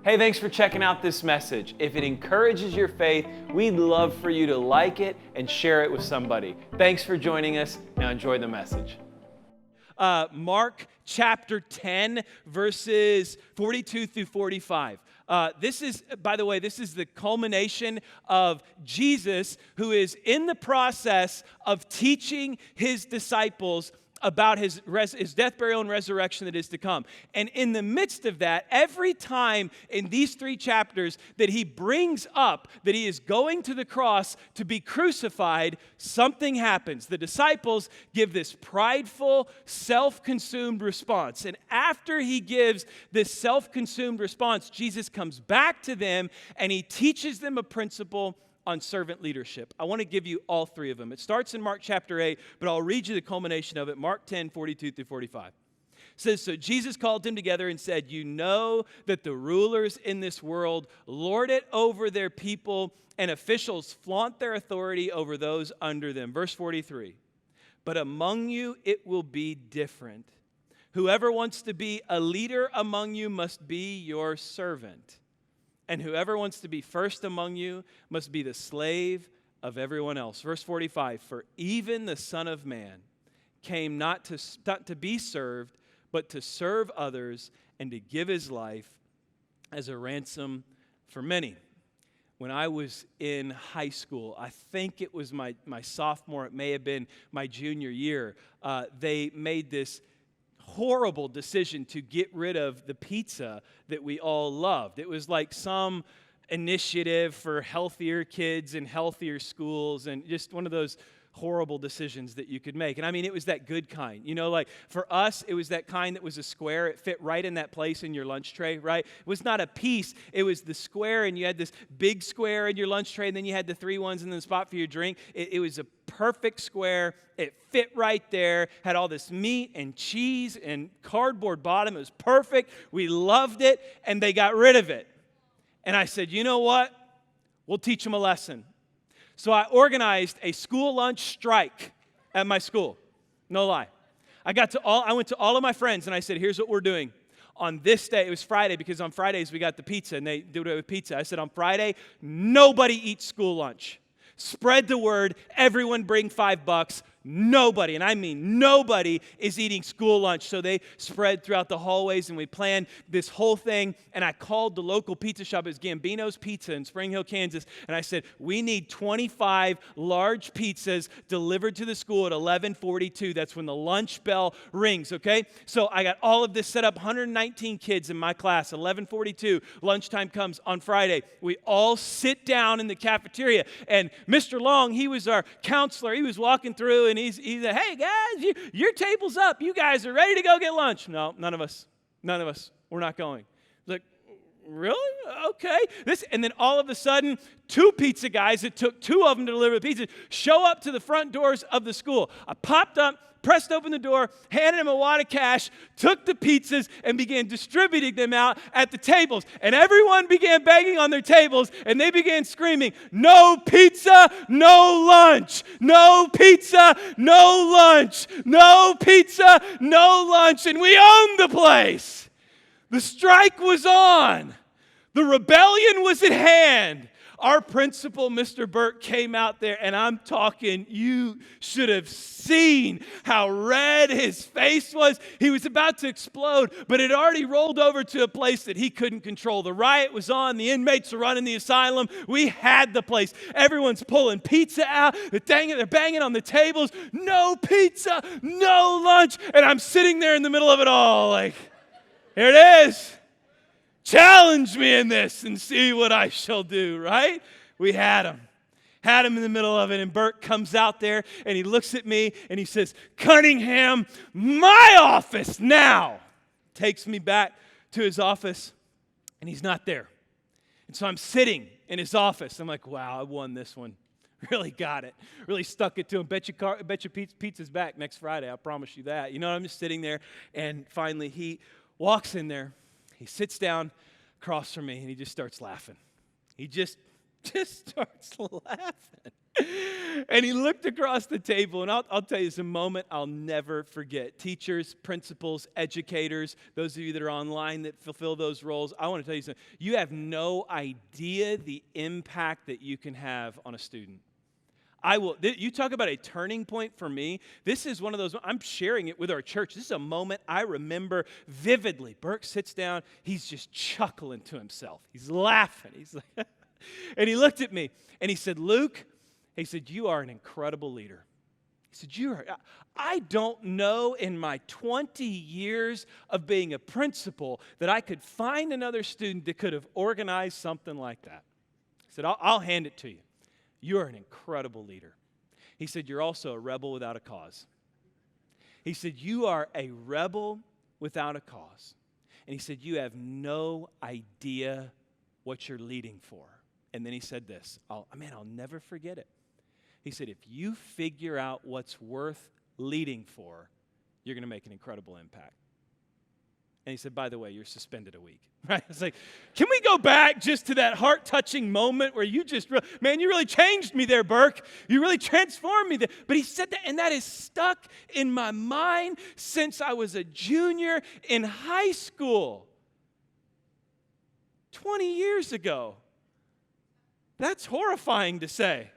Hey, thanks for checking out this message. If it encourages your faith, we'd love for you to like it and share it with somebody. Thanks for joining us. Now enjoy the message. Mark chapter 10, verses 42 through 45. This is the culmination of Jesus, who is in the process of teaching his disciples about his death, burial, and resurrection that is to come. And in the midst of that, every time in these 3 chapters that he brings up that he is going to the cross to be crucified, something happens. The disciples give this prideful, self-consumed response. And after he gives this self-consumed response, Jesus comes back to them and he teaches them a principle on servant leadership. I want to give you all 3 of them. It starts in Mark chapter 8, but I'll read you the culmination of it. Mark 10, 42 through 45. It says, "So Jesus called them together and said, 'You know that the rulers in this world lord it over their people, and officials flaunt their authority over those under them.'" Verse 43, "But among you it will be different. Whoever wants to be a leader among you must be your servant. And whoever wants to be first among you must be the slave of everyone else." Verse 45, "For even the Son of Man came not to be served, but to serve others and to give his life as a ransom for many." When I was in high school, I think it was my sophomore, it may have been my junior year, they made this horrible decision to get rid of the pizza that we all loved. It was like some initiative for healthier kids and healthier schools, and just one of those horrible decisions that you could make. And I mean, it was that good kind. You know, like for us, it was that kind that was a square. It fit right in that place in your lunch tray, right? It was not a piece. It was the square, and you had this big square in your lunch tray, and then you had the 3 ones and then the spot for your drink. It was a perfect square. It fit right there, had all this meat and cheese and cardboard bottom. It was perfect. We loved it, and they got rid of it. And I said, you know what? We'll teach them a lesson. So I organized a school lunch strike at my school. No lie. I went to all of my friends and I said, here's what we're doing. On this day, it was Friday because on Fridays we got the pizza and they do it with pizza. I said, on Friday, nobody eats school lunch. Spread the word. Everyone bring $5. Nobody, and I mean nobody, is eating school lunch. So they spread throughout the hallways, and we planned this whole thing. And I called the local pizza shop. It was Gambino's Pizza in Spring Hill, Kansas. And I said, we need 25 large pizzas delivered to the school at 11:42. That's when the lunch bell rings, okay? So I got all of this set up, 119 kids in my class, 11:42. Lunchtime comes on Friday. We all sit down in the cafeteria. And Mr. Long, he was our counselor. He was walking through, and he said, hey, guys, your table's up. You guys are ready to go get lunch. No, none of us. We're not going. Like, really? Okay. And then all of a sudden, 2 pizza guys, it took 2 of them to deliver the pizza, show up to the front doors of the school. I popped up, pressed open the door, handed him a wad of cash, took the pizzas, and began distributing them out at the tables. And everyone began banging on their tables, and they began screaming, "No pizza, no lunch! No pizza, no lunch! No pizza, no lunch!" And we owned the place. The strike was on. The rebellion was at hand. Our principal, Mr. Burke, came out there, and I'm talking, you should have seen how red his face was. He was about to explode, but it already rolled over to a place that he couldn't control. The riot was on. The inmates were running the asylum. We had the place. Everyone's pulling pizza out. They're banging on the tables. No pizza, no lunch. And I'm sitting there in the middle of it all like, here it is. Challenge me in this and see what I shall do, right? We had him in the middle of it, and Bert comes out there, and he looks at me, and he says, "Cunningham, my office now!" Takes me back to his office, and he's not there. And so I'm sitting in his office. I'm like, wow, I won this one. Really got it. Really stuck it to him. Bet your pizza's back next Friday. I promise you that. You know, I'm just sitting there, and finally he walks in there. He sits down across from me, and he just starts laughing. He just starts laughing. And he looked across the table, and I'll tell you, it's a moment I'll never forget. Teachers, principals, educators, those of you that are online that fulfill those roles, I want to tell you something. You have no idea the impact that you can have on a student. You talk about a turning point for me. This is one of those, I'm sharing it with our church. This is a moment I remember vividly. Burke sits down, he's just chuckling to himself. He's laughing. He's like, and he looked at me and he said, Luke, he said, you are an incredible leader. He said, I don't know in my 20 years of being a principal that I could find another student that could have organized something like that. He said, I'll hand it to you. You're an incredible leader. He said, you're also a rebel without a cause. He said, you are a rebel without a cause. And he said, you have no idea what you're leading for. And then he said this, I'll never forget it. He said, if you figure out what's worth leading for, you're going to make an incredible impact. And he said, by the way, you're suspended a week. Right? It's like, can we go back just to that heart-touching moment where you just, man, you really changed me there, Burke. You really transformed me there. But he said that, and that is stuck in my mind since I was a junior in high school. 20 years ago. That's horrifying to say.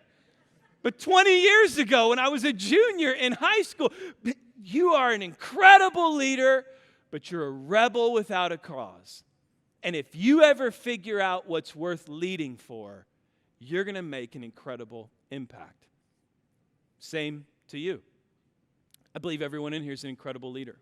But 20 years ago, when I was a junior in high school, you are an incredible leader, but you're a rebel without a cause. And if you ever figure out what's worth leading for, you're going to make an incredible impact. Same to you. I believe everyone in here is an incredible leader.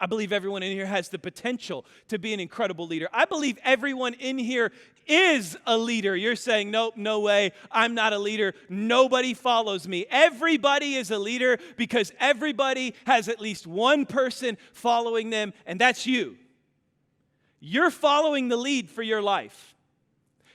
I believe everyone in here has the potential to be an incredible leader. I believe everyone in here is a leader. You're saying, nope, no way, I'm not a leader. Nobody follows me. Everybody is a leader because everybody has at least one person following them, and that's you. You're following the lead for your life.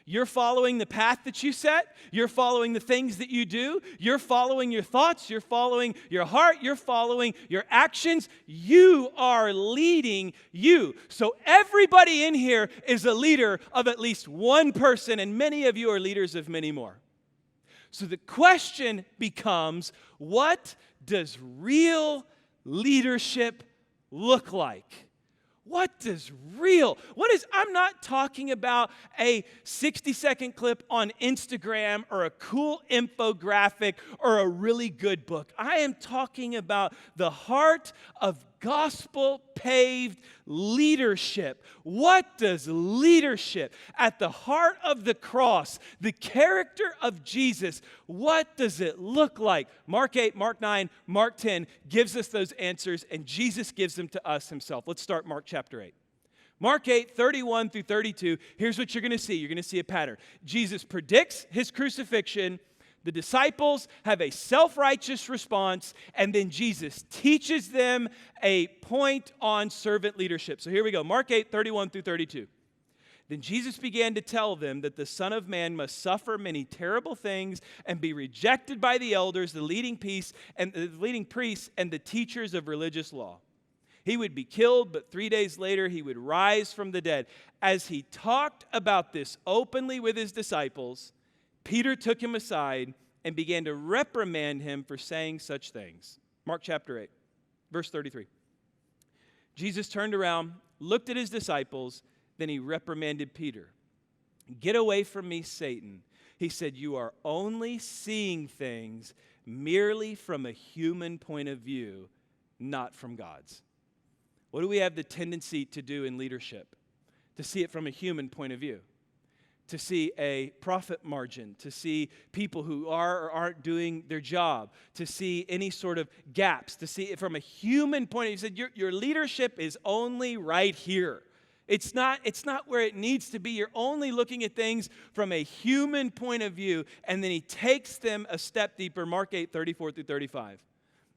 You're following the path that you set. You're following the things that you do. You're following your thoughts. You're following your heart. You're following your actions. You are leading you. So everybody in here is a leader of at least one person, and many of you are leaders of many more. So the question becomes, what does real leadership look like? I'm not talking about a 60-second clip on Instagram or a cool infographic or a really good book. I am talking about the heart of gospel-paved leadership. What does leadership at the heart of the cross, the character of Jesus, what does it look like? Mark 8, Mark 9, Mark 10 gives us those answers, and Jesus gives them to us himself. Let's start Mark chapter 8. Mark 8, 31 through 32, here's what you're going to see. You're going to see a pattern. Jesus predicts his crucifixion. The disciples have a self-righteous response, and then Jesus teaches them a point on servant leadership. So here we go. Mark 8, 31 through 32. Then Jesus began to tell them that the Son of Man must suffer many terrible things and be rejected by the elders, the leading priests, and the teachers of religious law. He would be killed, but 3 days later he would rise from the dead. As he talked about this openly with his disciples, Peter took him aside and began to reprimand him for saying such things. Mark chapter 8, verse 33. Jesus turned around, looked at his disciples, then he reprimanded Peter. Get away from me, Satan. He said, you are only seeing things merely from a human point of view, not from God's. What do we have the tendency to do in leadership? To see it from a human point of view. To see a profit margin, to see people who are or aren't doing their job, to see any sort of gaps, to see it from a human point of view. He said, your leadership is only right here. It's not where it needs to be. You're only looking at things from a human point of view. And then he takes them a step deeper, Mark 8, 34 through 35.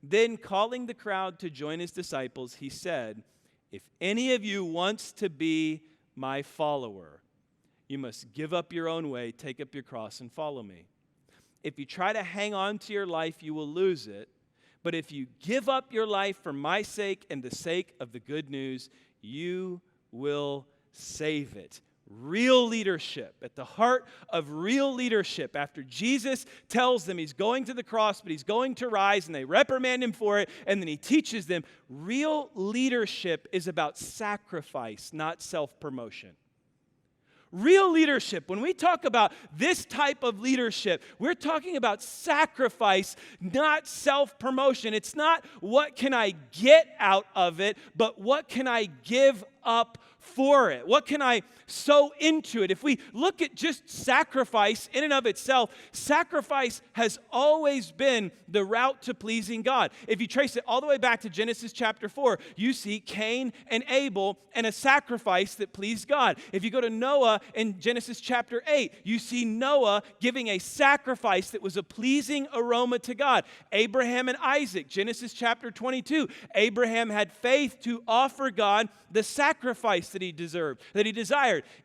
Then calling the crowd to join his disciples, he said, if any of you wants to be my follower, you must give up your own way, take up your cross, and follow me. If you try to hang on to your life, you will lose it. But if you give up your life for my sake and the sake of the good news, you will save it. real leadership, at the heart of real leadership, after Jesus tells them he's going to the cross, but he's going to rise, and they reprimand him for it, and then he teaches them, real leadership is about sacrifice, not self-promotion. Real leadership, when we talk about this type of leadership, we're talking about sacrifice, not self-promotion. It's not what can I get out of it, but what can I give up for it? What can I sow into it? If we look at just sacrifice in and of itself, sacrifice has always been the route to pleasing God. If you trace it all the way back to Genesis chapter 4, you see Cain and Abel and a sacrifice that pleased God. If you go to Noah in Genesis chapter 8, you see Noah giving a sacrifice that was a pleasing aroma to God. Abraham and Isaac, Genesis chapter 22, Abraham had faith to offer God the sacrifice that he desired.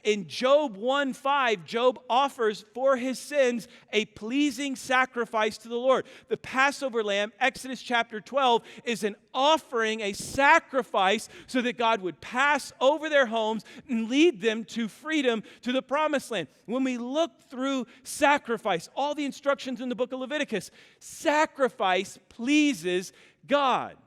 In Job 1:5, Job offers for his sins a pleasing sacrifice to the Lord. The Passover lamb, Exodus chapter 12, is an offering, a sacrifice, so that God would pass over their homes and lead them to freedom, to the promised land. When we look through sacrifice, all the instructions in the book of Leviticus, sacrifice pleases God.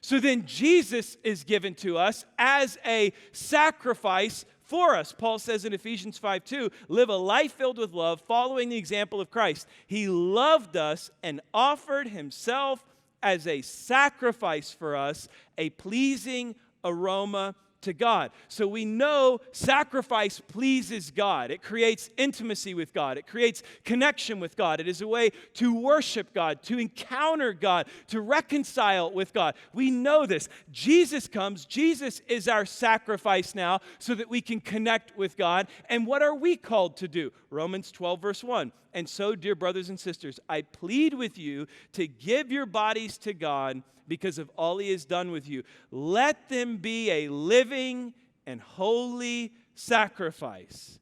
So then Jesus is given to us as a sacrifice for us. Paul says in Ephesians 5:2, live a life filled with love, following the example of Christ. He loved us and offered himself as a sacrifice for us, a pleasing aroma to God. So we know sacrifice pleases God. It creates intimacy with God. It creates connection with God. It is a way to worship God, to encounter God, to reconcile with God. We know this. Jesus comes. Jesus is our sacrifice now so that we can connect with God. And what are we called to do? Romans 12, verse 1. And so, dear brothers and sisters, I plead with you to give your bodies to God because of all he has done with you. Let them be a living and holy sacrifice,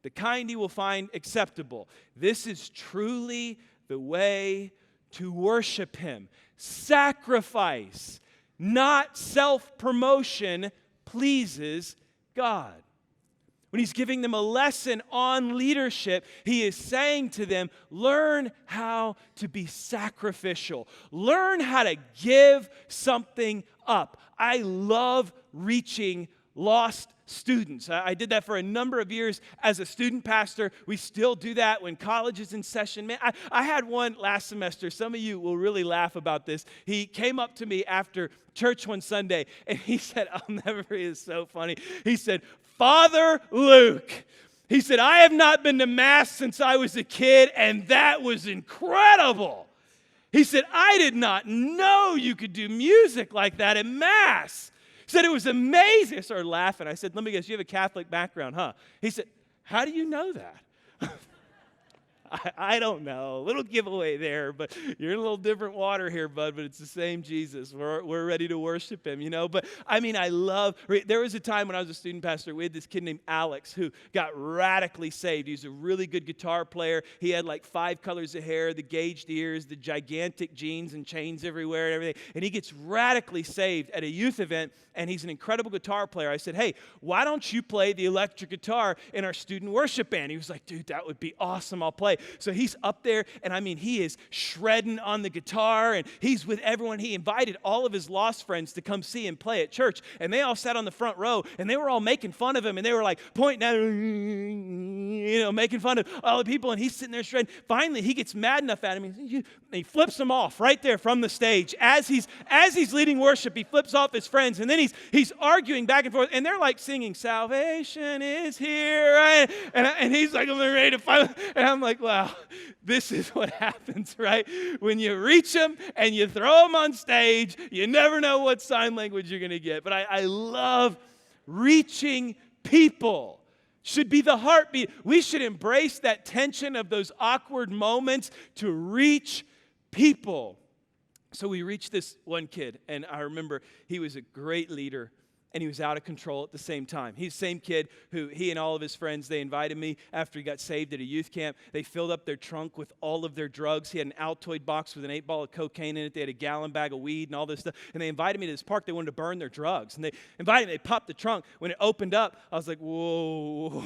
the kind he will find acceptable. This is truly the way to worship him. Sacrifice, not self-promotion, pleases God. When he's giving them a lesson on leadership, he is saying to them, learn how to be sacrificial. Learn how to give something up. I love reaching lost students. I did that for a number of years as a student pastor. We still do that when college is in session. Man, I had one last semester. Some of you will really laugh about this. He came up to me after church one Sunday, and he said, I'll never forget, it's so funny. He said, Father Luke, he said, I have not been to Mass since I was a kid, and that was incredible. He said, I did not know you could do music like that at Mass. He said, it was amazing. I started laughing. I said, let me guess, you have a Catholic background, huh? He said, how do you know that? I don't know. A little giveaway there, but you're in a little different water here, bud, but it's the same Jesus. We're ready to worship him, you know. But, I mean, there was a time when I was a student pastor, we had this kid named Alex who got radically saved. He was a really good guitar player. He had like 5 colors of hair, the gauged ears, the gigantic jeans and chains everywhere and everything. And he gets radically saved at a youth event, and he's an incredible guitar player. I said, hey, why don't you play the electric guitar in our student worship band? He was like, dude, that would be awesome. I'll play. So he's up there, and I mean, he is shredding on the guitar, and he's with everyone. He invited all of his lost friends to come see him play at church, and they all sat on the front row, and they were all making fun of him, and they were like pointing at him, you know, making fun of all the people, and he's sitting there shredding. Finally, he gets mad enough at him, and he flips them off right there from the stage. As he's leading worship, he flips off his friends, and then he's arguing back and forth, and they're like singing, salvation is here, right? And he's like, I'm ready to fight. And I'm like, wow, this is what happens, right? When you reach them and you throw them on stage, you never know what sign language you're going to get. But I love reaching people. Should be the heartbeat. We should embrace that tension of those awkward moments to reach people. So we reached this one kid, and I remember he was a great leader. and he was out of control at the same time. He's the same kid who he and all of his friends, they invited me after he got saved at a youth camp. They filled up their trunk with all of their drugs. He had an Altoid box with an 8-ball of cocaine in it. They had a gallon bag of weed and all this stuff. And they invited me to this park. They wanted to burn their drugs. And they invited me. They popped the trunk. When it opened up, I was like, whoa,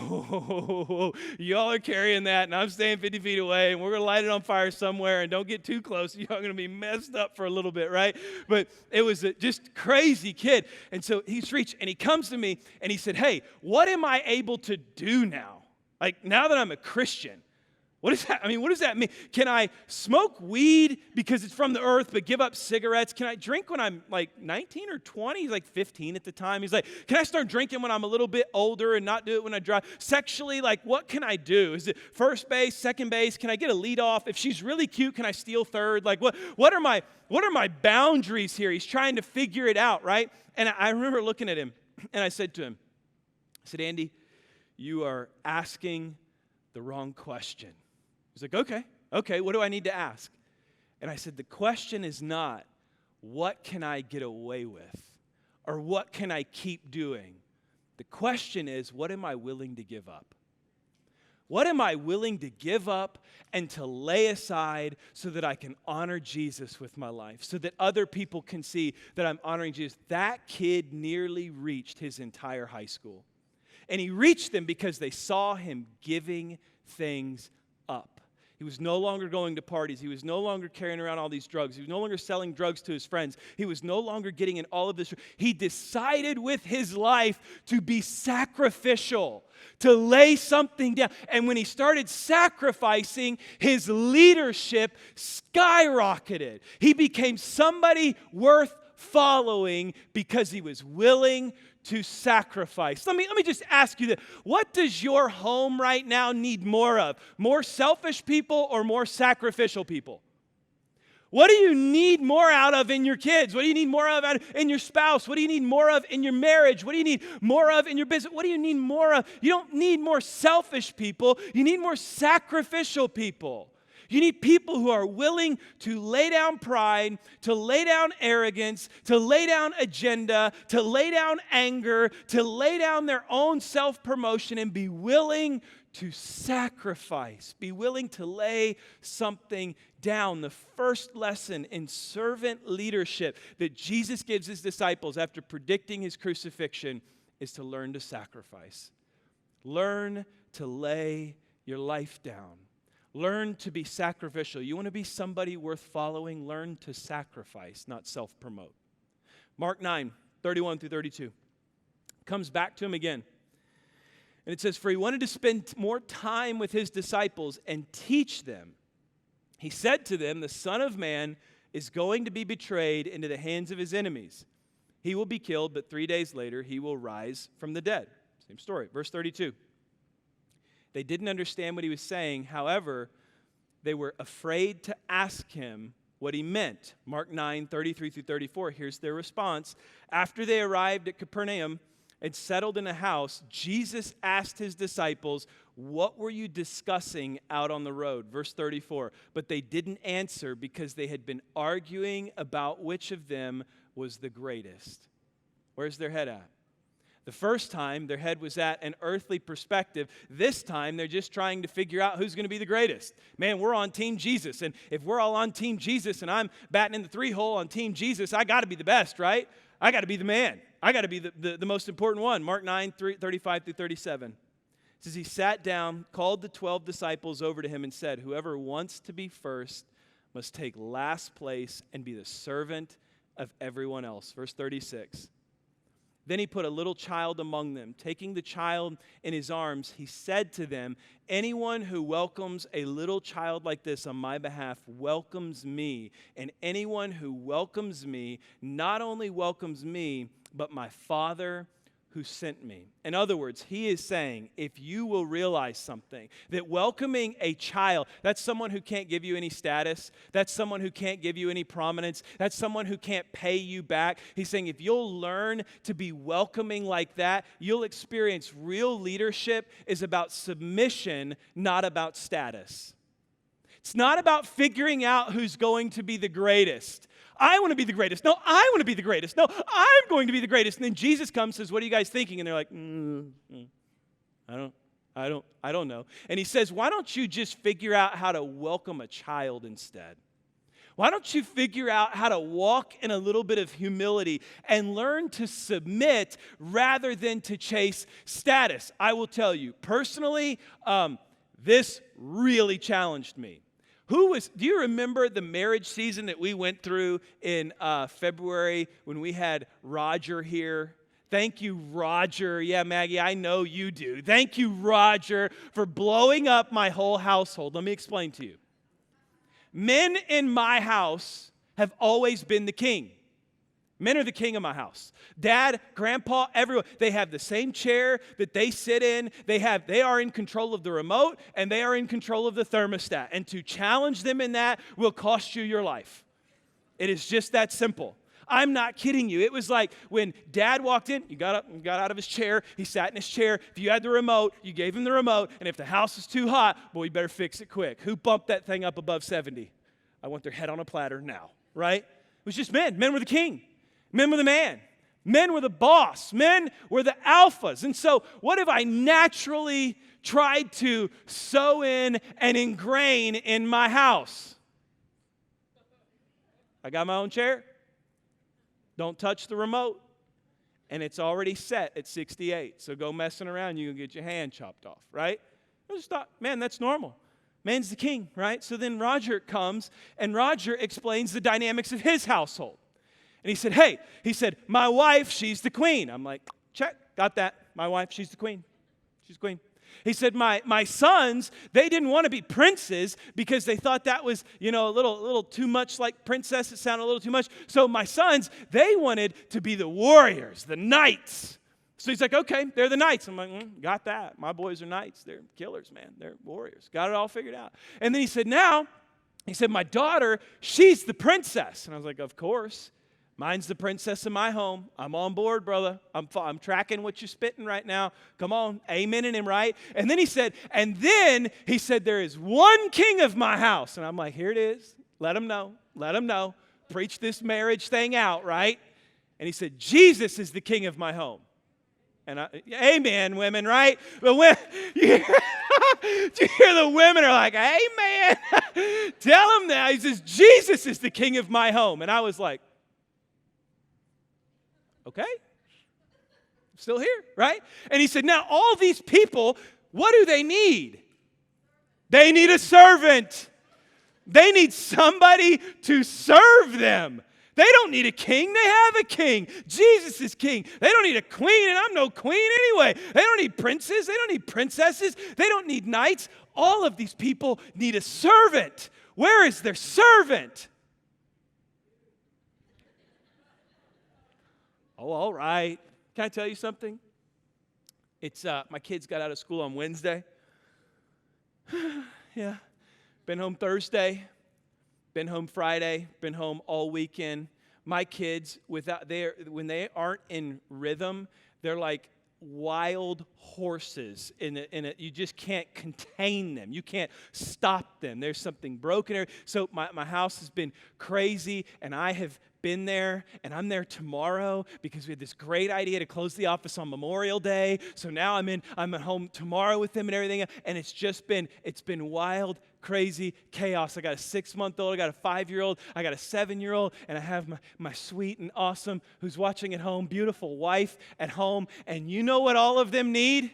y'all are carrying that, and I'm staying 50 feet away, and we're going to light it on fire somewhere, and don't get too close. Y'all are going to be messed up for a little bit, right? But it was a just crazy kid. And so he's reached, and he comes to me, and he said, hey, what am I able to do now? Like, now that I'm a Christian, what does that mean? Can I smoke weed because it's from the earth, but give up cigarettes? Can I drink when I'm like 19 or 20? He's like 15 at the time. He's like, can I start drinking when I'm a little bit older and not do it when I drive? Sexually, like, what can I do? Is it first base, second base? Can I get a lead off? If she's really cute, can I steal third? Like, what are my boundaries here? He's trying to figure it out, right? And I remember looking at him, and I said to him, Andy, you are asking the wrong question. He's like, okay, what do I need to ask? And I said, the question is not, what can I get away with? Or what can I keep doing? The question is, what am I willing to give up? What am I willing to give up and to lay aside so that I can honor Jesus with my life, so that other people can see that I'm honoring Jesus? That kid nearly reached his entire high school. And he reached them because they saw him giving things up. He was no longer going to parties. He was no longer carrying around all these drugs. He was no longer selling drugs to his friends. He was no longer getting in all of this. He decided with his life to be sacrificial, to lay something down. And when he started sacrificing, his leadership skyrocketed. He became somebody worth following because he was willing to sacrifice. Let me just ask you this. What does your home right now need more of? More selfish people or more sacrificial people? What do you need more out of in your kids? What do you need more of in your spouse? What do you need more of in your marriage? What do you need more of in your business? What do you need more of? You don't need more selfish people. You need more sacrificial people. You need people who are willing to lay down pride, to lay down arrogance, to lay down agenda, to lay down anger, to lay down their own self-promotion and be willing to sacrifice, be willing to lay something down. The first lesson in servant leadership that Jesus gives his disciples after predicting his crucifixion is to learn to sacrifice. Learn to lay your life down. Learn to be sacrificial. You want to be somebody worth following? Learn to sacrifice, not self-promote. Mark 9, 31 through 32. Comes back to him again. And it says, for he wanted to spend more time with his disciples and teach them. He said to them, the Son of Man is going to be betrayed into the hands of his enemies. He will be killed, but 3 days later he will rise from the dead. Same story. Verse 32. They didn't understand what he was saying. However, they were afraid to ask him what he meant. Mark 9, 33 through 34. Here's their response. After they arrived at Capernaum and settled in a house, Jesus asked his disciples, what were you discussing out on the road? Verse 34. But they didn't answer because they had been arguing about which of them was the greatest. Where's their head at? The first time, their head was at an earthly perspective. This time, they're just trying to figure out who's going to be the greatest. Man, we're on Team Jesus, and if we're all on Team Jesus and I'm batting in the 3-hole on Team Jesus, I got to be the best, right? I got to be the man. I got to be the most important one. Mark 9, 35 through 37. It says, he sat down, called the 12 disciples over to him and said, whoever wants to be first must take last place and be the servant of everyone else. Verse 36. Then he put a little child among them. Taking the child in his arms, he said to them, anyone who welcomes a little child like this on my behalf welcomes me. And anyone who welcomes me not only welcomes me, but my Father who sent me. In other words, he is saying, if you will realize something, that welcoming a child, that's someone who can't give you any status, that's someone who can't give you any prominence, that's someone who can't pay you back. He's saying, if you'll learn to be welcoming like that, you'll experience real leadership is about submission, not about status. It's not about figuring out who's going to be the greatest. I want to be the greatest. No, I want to be the greatest. No, I'm going to be the greatest. And then Jesus comes and says, what are you guys thinking? And they're like, I don't know. And he says, why don't you just figure out how to welcome a child instead? Why don't you figure out how to walk in a little bit of humility and learn to submit rather than to chase status? I will tell you, personally, this really challenged me. Do you remember the marriage season that we went through in February when we had Roger here? Thank you, Roger. Yeah, Maggie, I know you do. Thank you, Roger, for blowing up my whole household. Let me explain to you. Men in my house have always been the king. Men are the king of my house. Dad, grandpa, everyone, they have the same chair that they sit in. They are in control of the remote, and they are in control of the thermostat. And to challenge them in that will cost you your life. It is just that simple. I'm not kidding you. It was like when Dad walked in, he got up and got out of his chair. He sat in his chair. If you had the remote, you gave him the remote. And if the house was too hot, boy, you better fix it quick. Who bumped that thing up above 70? I want their head on a platter now, right? It was just men. Men were the king. Men were the man. Men were the boss. Men were the alphas. And so what have I naturally tried to sew in and ingrain in my house? I got my own chair. Don't touch the remote. And it's already set at 68. So go messing around, you can get your hand chopped off, right? I just thought, man, that's normal. Man's the king, right? So then Roger comes, and Roger explains the dynamics of his household. And he said, my wife, she's the queen. I'm like, check, got that. My wife, she's the queen. She's the queen. He said, my sons, they didn't want to be princes because they thought that was, a little too much like princess. It sounded a little too much. So my sons, they wanted to be the warriors, the knights. So he's like, okay, they're the knights. I'm like, got that. My boys are knights. They're killers, man. They're warriors. Got it all figured out. And then he said, my daughter, she's the princess. And I was like, of course. Mine's the princess in my home. I'm on board, brother. I'm tracking what you're spitting right now. Come on, amening him, right? And then he said, there is one king of my house. And I'm like, here it is. Let him know. Preach this marriage thing out, right? And he said, Jesus is the king of my home. And amen, women, right? But when you hear the women are like, amen. Tell him that. He says, Jesus is the king of my home. And I was like, okay, I'm still here, right? And he said, now all these people, what do they need? They need a servant. They need somebody to serve them. They don't need a king. They have a king. Jesus is king. They don't need a queen, and I'm no queen anyway. They don't need princes. They don't need princesses. They don't need knights. All of these people need a servant. Where is their servant? Oh, all right. Can I tell you something? It's my kids got out of school on Wednesday. Yeah. Been home Thursday. Been home Friday. Been home all weekend. My kids, when they aren't in rhythm, they're like wild horses. You just can't contain them. You can't stop them. There's something broken. So my house has been crazy, and I have been there, and I'm there tomorrow because we had this great idea to close the office on Memorial Day. So now I'm at home tomorrow with them and everything, and it's been wild, crazy chaos. I got a 6-month-old, I got a 5-year-old, I got a 7-year-old, and I have my sweet and awesome, who's watching at home, beautiful wife at home. And you know what all of them need?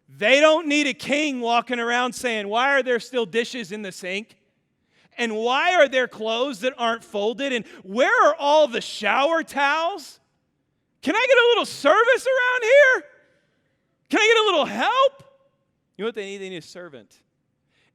They don't need a king walking around saying, why are there still dishes in the sink? And why are there clothes that aren't folded? And where are all the shower towels? Can I get a little service around here? Can I get a little help? You know what they need? They need a servant.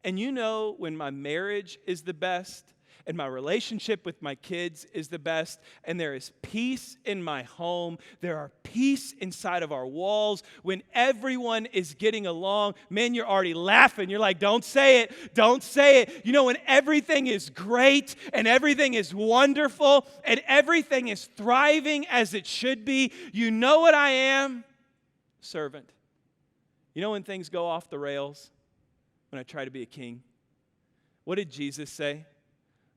And you know when my marriage is the best and my relationship with my kids is the best and there is peace in my home, there are peace inside of our walls, when everyone is getting along, man, you're already laughing. You're like, don't say it, don't say it. You know, when everything is great and everything is wonderful and everything is thriving as it should be, you know what I am? Servant. You know when things go off the rails? When I try to be a king? What did Jesus say?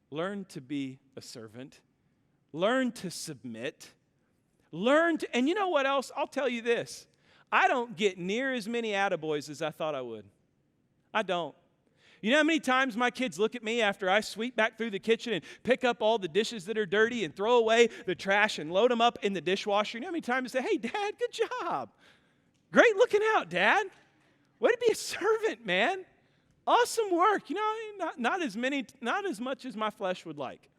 Learn to be a servant. Learn to submit. And you know what else? I'll tell you this. I don't get near as many attaboys as I thought I would. I don't. You know how many times my kids look at me after I sweep back through the kitchen and pick up all the dishes that are dirty and throw away the trash and load them up in the dishwasher? You know how many times they say, hey, Dad, good job. Great looking out, Dad. Way to be a servant, man. Awesome work. You know, not as much as my flesh would like.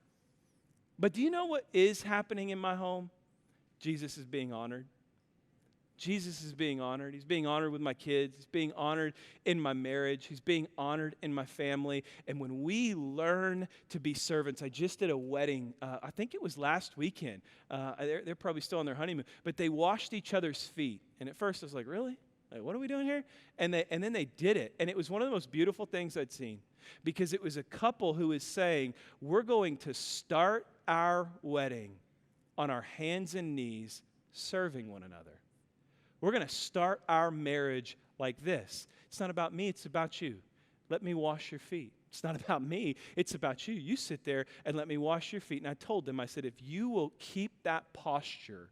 But do you know what is happening in my home? Jesus is being honored. Jesus is being honored. He's being honored with my kids. He's being honored in my marriage. He's being honored in my family. And when we learn to be servants, I just did a wedding, I think it was last weekend. They're probably still on their honeymoon. But they washed each other's feet. And at first I was like, really? Like, what are we doing here? And then they did it. And it was one of the most beautiful things I'd seen. Because it was a couple who was saying, we're going to start our wedding on our hands and knees serving one another. We're going to start our marriage like this. It's not about me, it's about you. Let me wash your feet. It's not about me, it's about you. You sit there and let me wash your feet. And I told them, I said, if you will keep that posture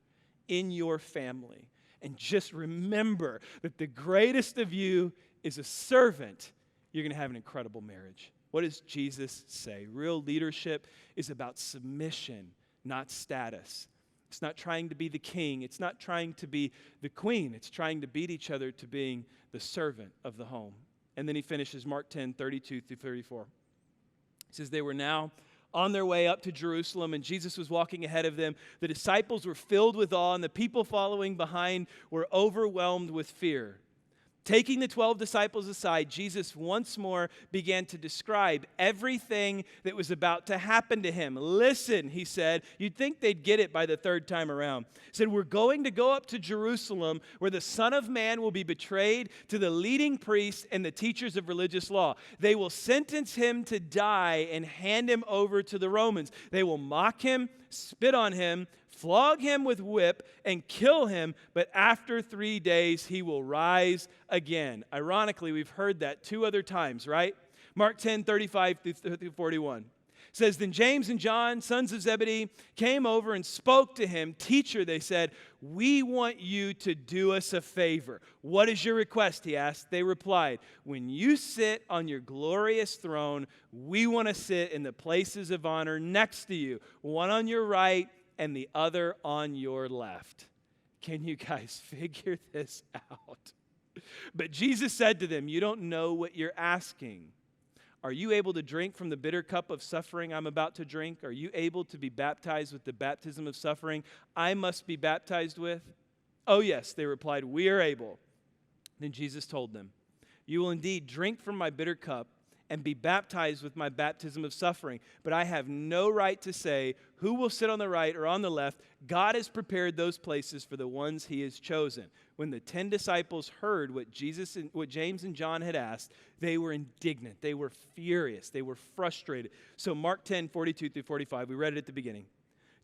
in your family and just remember that the greatest of you is a servant, you're going to have an incredible marriage. What does Jesus say? Real leadership is about submission, not status. It's not trying to be the king. It's not trying to be the queen. It's trying to beat each other to being the servant of the home. And then he finishes Mark 10, 32 through 34. He says, they were now on their way up to Jerusalem, and Jesus was walking ahead of them. The disciples were filled with awe, and the people following behind were overwhelmed with fear. Taking the 12 disciples aside, Jesus once more began to describe everything that was about to happen to him. Listen, he said. You'd think they'd get it by the third time around. He said, we're going to go up to Jerusalem where the Son of Man will be betrayed to the leading priests and the teachers of religious law. They will sentence him to die and hand him over to the Romans. They will mock him, spit on him, flog him with whip, and kill him, but after 3 days he will rise again. Ironically, we've heard that 2 other times, right? Mark 10, 35 through 41. Says, then James and John, sons of Zebedee, came over and spoke to him. Teacher, they said, we want you to do us a favor. What is your request, he asked. They replied, when you sit on your glorious throne, we want to sit in the places of honor next to you, one on your right and the other on your left. Can you guys figure this out? But Jesus said to them, you don't know what you're asking. Are you able to drink from the bitter cup of suffering I'm about to drink? Are you able to be baptized with the baptism of suffering I must be baptized with? Oh, yes, they replied, we are able. Then Jesus told them, you will indeed drink from my bitter cup and be baptized with my baptism of suffering. But I have no right to say who will sit on the right or on the left. God has prepared those places for the ones he has chosen. When the 10 disciples heard what James and John had asked, they were indignant. They were furious. They were frustrated. So Mark 10, 42 through 45, we read it at the beginning.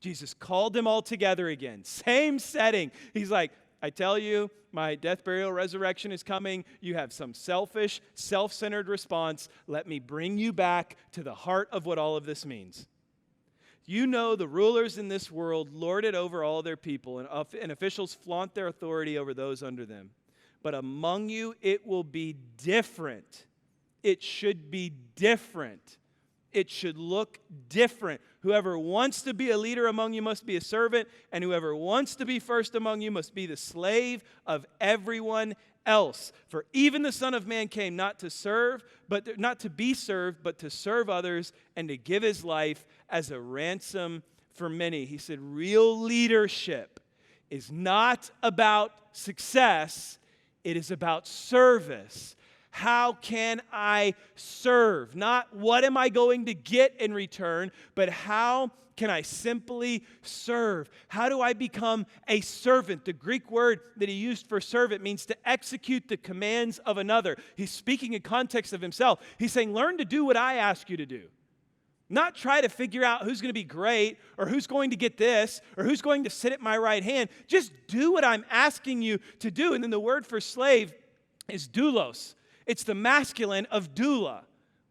Jesus called them all together again. Same setting. He's like, I tell you, my death, burial, resurrection is coming. You have some selfish, self-centered response. Let me bring you back to the heart of what all of this means. You know the rulers in this world lord it over all their people, and officials flaunt their authority over those under them. But among you it will be different. It should be different. It should look different. Whoever wants to be a leader among you must be a servant, and whoever wants to be first among you must be the slave of everyone else. For even the Son of Man came not to be served, but to serve others and to give his life as a ransom for many. He said, real leadership is not about success, it is about service. How can I serve? Not what am I going to get in return, but how can I simply serve? How do I become a servant? The Greek word that he used for servant means to execute the commands of another. He's speaking in context of himself. He's saying, learn to do what I ask you to do. Not try to figure out who's going to be great or who's going to get this or who's going to sit at my right hand. Just do what I'm asking you to do. And then the word for slave is doulos. It's the masculine of doula.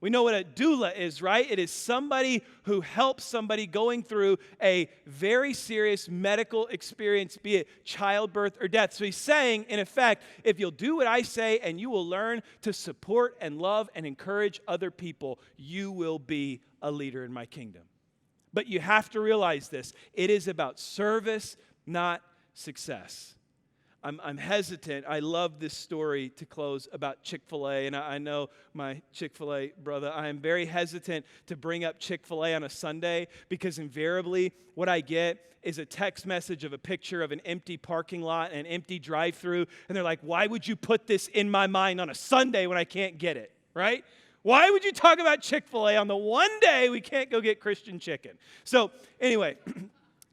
We know what a doula is, right? It is somebody who helps somebody going through a very serious medical experience, be it childbirth or death. So he's saying, in effect, if you'll do what I say and you will learn to support and love and encourage other people, you will be a leader in my kingdom. But you have to realize this. It is about service, not success. I'm hesitant. I love this story to close about Chick-fil-A, and I know my Chick-fil-A brother. I am very hesitant to bring up Chick-fil-A on a Sunday because invariably what I get is a text message of a picture of an empty parking lot and an empty drive-thru, and they're like, why would you put this in my mind on a Sunday when I can't get it, right? Why would you talk about Chick-fil-A on the one day we can't go get Christian chicken? So anyway,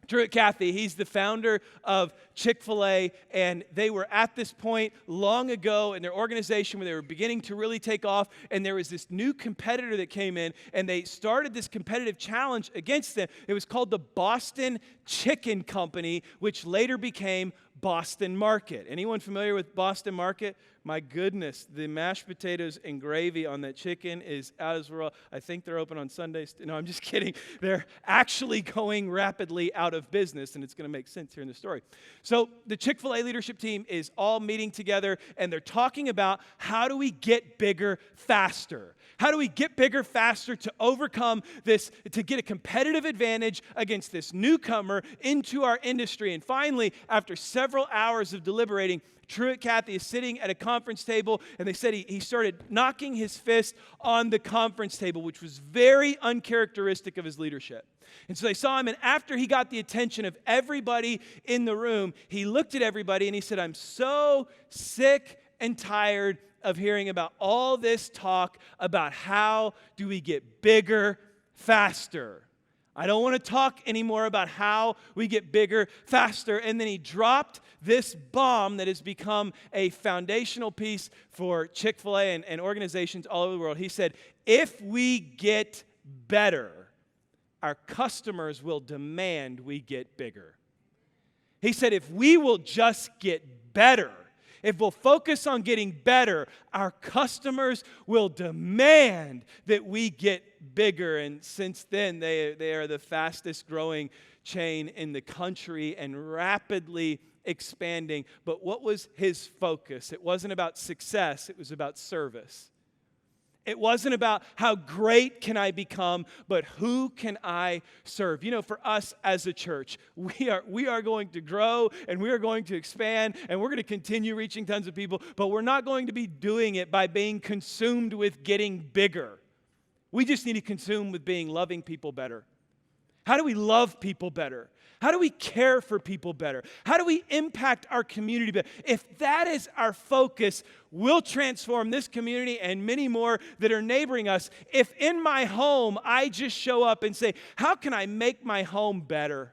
Truett Cathy, he's the founder of Chick-fil-A, and they were at this point long ago in their organization where they were beginning to really take off, and there was this new competitor that came in, and they started this competitive challenge against them. It was called the Boston Chicken Company, which later became Boston Market. Anyone familiar with Boston Market? My goodness, the mashed potatoes and gravy on that chicken is out of this world. I think they're open on Sundays. No, I'm just kidding. They're actually going rapidly out of business, and it's going to make sense here in the story. So the Chick-fil-A leadership team is all meeting together, and they're talking about how do we get bigger faster? How do we get bigger faster to overcome this, to get a competitive advantage against this newcomer into our industry? And finally, after several hours of deliberating, Truett Cathy is sitting at a conference table, and they said he started knocking his fist on the conference table, which was very uncharacteristic of his leadership. And so they saw him, and after he got the attention of everybody in the room, he looked at everybody and he said, I'm so sick and tired of hearing about all this talk about how do we get bigger faster. I don't want to talk anymore about how we get bigger faster. And then he dropped this bomb that has become a foundational piece for Chick-fil-A and organizations all over the world. He said, if we get better, our customers will demand we get bigger. He said, if we will just get better, if we'll focus on getting better, our customers will demand that we get bigger. And since then, they are the fastest growing chain in the country and rapidly expanding. But what was his focus? It wasn't about success, it was about service. It wasn't about how great can I become, but who can I serve? You know, for us as a church, we are going to grow and we are going to expand and we're going to continue reaching tons of people, but we're not going to be doing it by being consumed with getting bigger. We just need to consume with being loving people better. How do we love people better? How do we care for people better? How do we impact our community better? If that is our focus, we'll transform this community and many more that are neighboring us. If in my home, I just show up and say, how can I make my home better?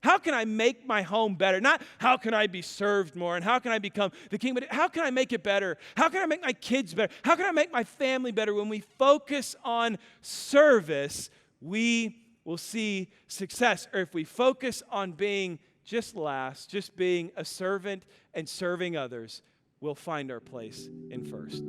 How can I make my home better? Not how can I be served more and how can I become the king, but how can I make it better? How can I make my kids better? How can I make my family better? When we focus on service, we will see success. Or if we focus on being just last, just being a servant and serving others, we'll find our place in first.